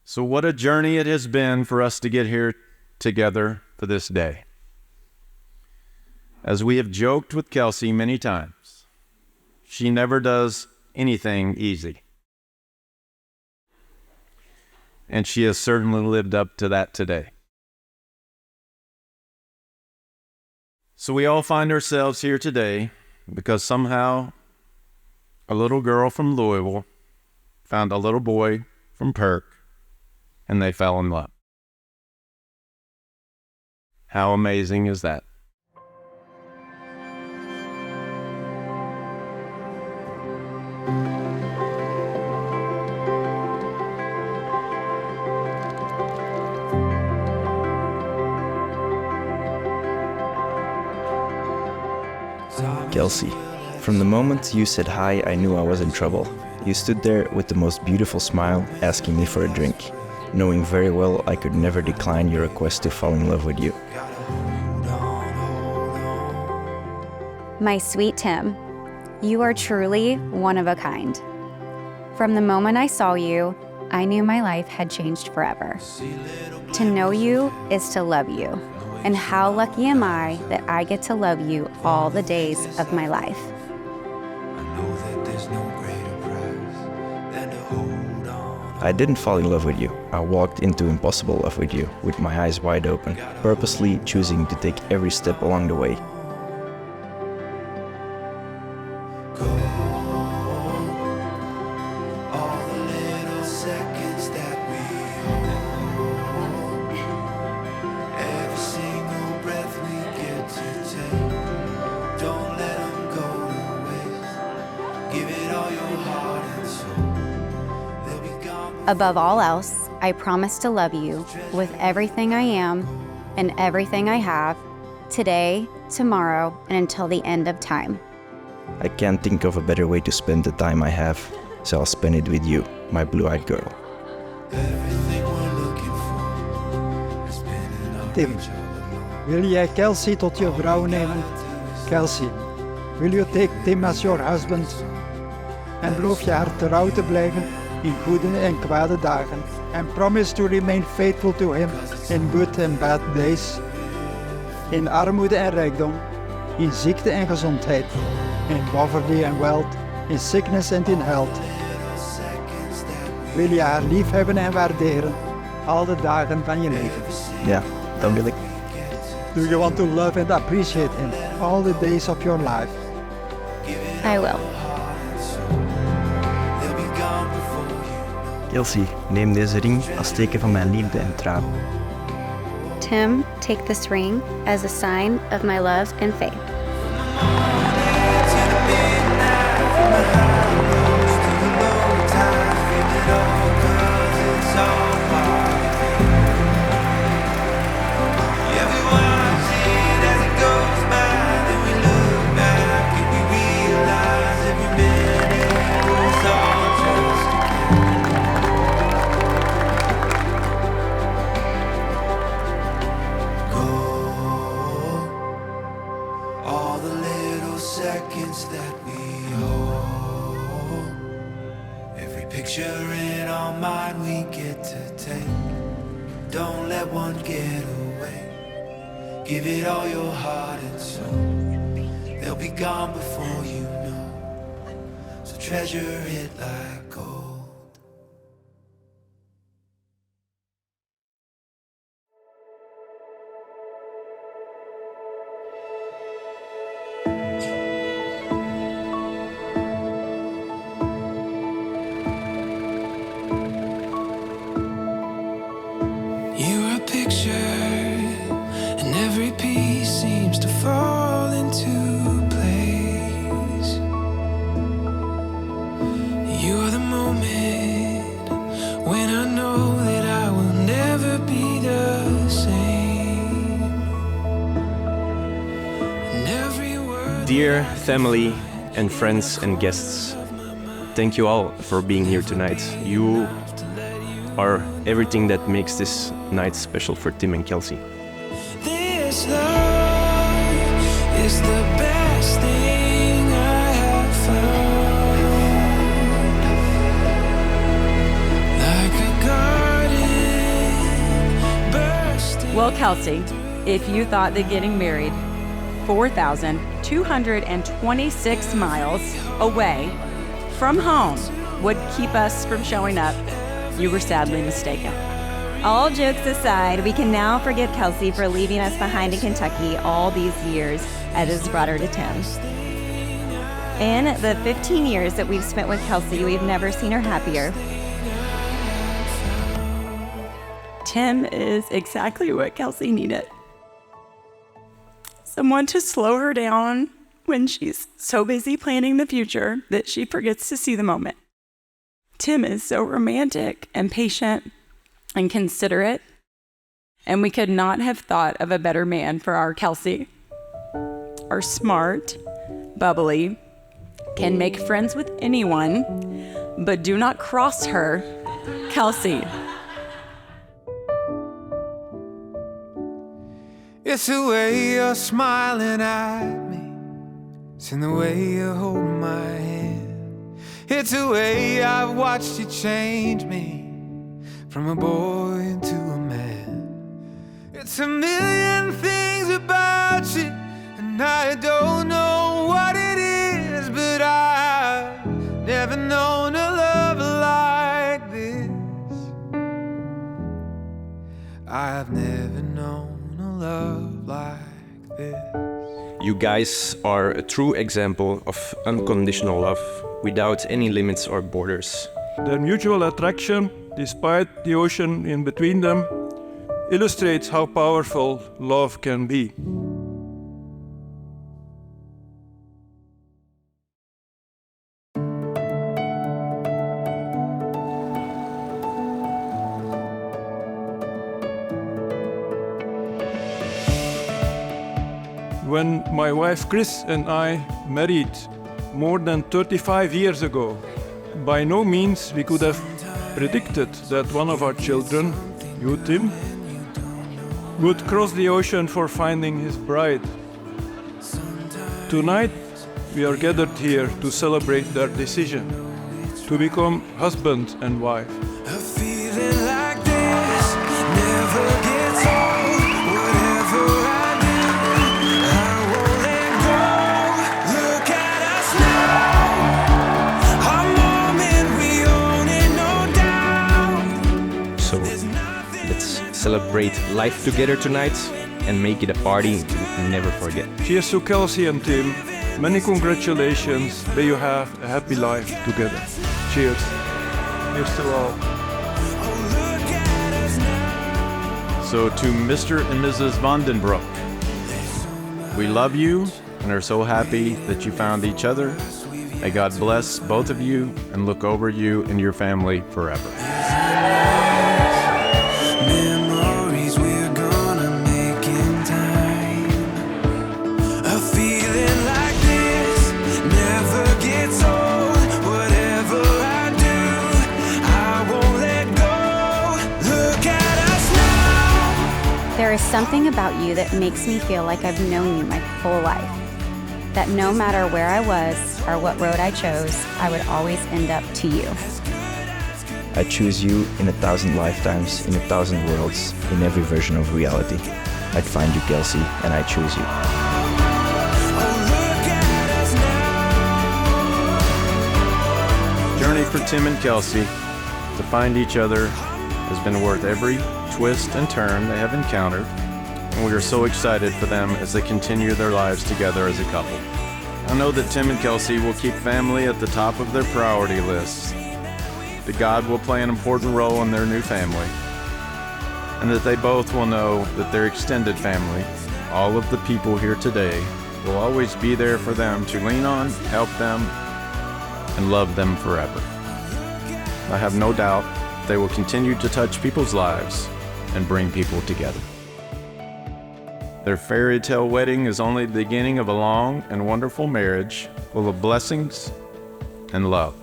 So what a journey it has been for us to get here together for this day. As we have joked with Kelsey many times, she never does anything easy. And she has certainly lived up to that today. So we all find ourselves here today because somehow a little girl from Louisville found a little boy from Perk, and they fell in love. How amazing is that? Kelsey, from the moment you said hi, I knew I was in trouble. You stood there with the most beautiful smile, asking me for a drink, knowing very well I could never decline your request to fall in love with you. My sweet Tim, you are truly one of a kind. From the moment I saw you, I knew my life had changed forever. To know you is to love you. And how lucky am I that I get to love you all the days of my life. I didn't fall in love with you. I walked into impossible love with you, with my eyes wide open, purposely choosing to take every step along the way. Above all else, I promise to love you with everything I am and everything I have, today, tomorrow, and until the end of time. I can't think of a better way to spend the time I have, so I'll spend it with you, my blue-eyed girl. Tim, wil jij Kelsey tot je vrouw nemen? Kelsey, will you take Tim as your husband? En beloof je haar trouw te blijven in goede en kwade dagen. And promise to remain faithful to him in good and bad days. In armoede en rijkdom, in ziekte en gezondheid, in poverty and wealth, in sickness and in health. Wil je haar lief hebben en waarderen, al de dagen van je leven? Ja, dat wil ik. Do you want to love and appreciate him all the days of your life? I will. Kelsey, neem deze ring als teken van mijn liefde en trouw. Tim, take this ring as a sign of my love and faith. Seconds that we hold, every picture in our mind we get to take. Don't let one get away. Give it all your heart and soul. They'll be gone before you know. So treasure it like gold. And every piece seems to fall into place. You're the moment when I know that I will never be the same. And every word Dear family and friends and guests, thank you all for being here tonight. You are everything that makes this night special for Tim and Kelsey. This love is the best thing I have found. Like a garden Well, Kelsey, if you thought that getting married 4,226 miles away from home would keep us from showing up, you were sadly mistaken. All jokes aside, we can now forgive Kelsey for leaving us behind in Kentucky all these years as his brother to Tim. In the 15 years that we've spent with Kelsey, we've never seen her happier. Tim is exactly what Kelsey needed. Someone to slow her down when she's so busy planning the future that she forgets to see the moment. Tim is so romantic and patient and considerate, and we could not have thought of a better man for our Kelsey. Are smart, bubbly, can make friends with anyone, but do not cross her, Kelsey. It's the way you're smiling at me. It's in the way you hold my hand. It's the way I've watched you change me from a boy into a man. It's a million things about you, and I don't know what it is, but I've never known a love like this. I've never known love like this. You guys are a true example of unconditional love without any limits or borders. Their mutual attraction, despite the ocean in between them, illustrates how powerful love can be. When my wife Chris and I married more than 35 years ago, by no means we could have predicted that one of our children, you Tim, would cross the ocean for finding his bride. Tonight we are gathered here to celebrate their decision to become husband and wife. A feeling like this never gets old. Whatever I do, I won't let go. Look at us now. Our moment, we own it, no doubt. So let's celebrate life together tonight and make it a party we'll never forget. Cheers to Kelsey and Tim. Many congratulations. May you have a happy life together. Cheers. Cheers to all. So to Mr. and Mrs. Vandenbroek, we love you and are so happy that you found each other. May God bless both of you and look over you and your family forever. Memories we're gonna make in time. A feeling like this never gets old. Whatever I do, I won't let go. Look at us now. There is something about you that makes me feel like I've known you my whole life. That no matter where I was or what road I chose, I would always end up to you. I choose you in 1,000 lifetimes, in 1,000 worlds, in every version of reality. I'd find you, Kelsey, and I choose you. Journey for Tim and Kelsey to find each other has been worth every twist and turn they have encountered, and we are so excited for them as they continue their lives together as a couple. I know that Tim and Kelsey will keep family at the top of their priority lists, that God will play an important role in their new family, and that they both will know that their extended family, all of the people here today, will always be there for them to lean on, help them, and love them forever. I have no doubt they will continue to touch people's lives and bring people together. Their fairy tale wedding is only the beginning of a long and wonderful marriage full of blessings and love.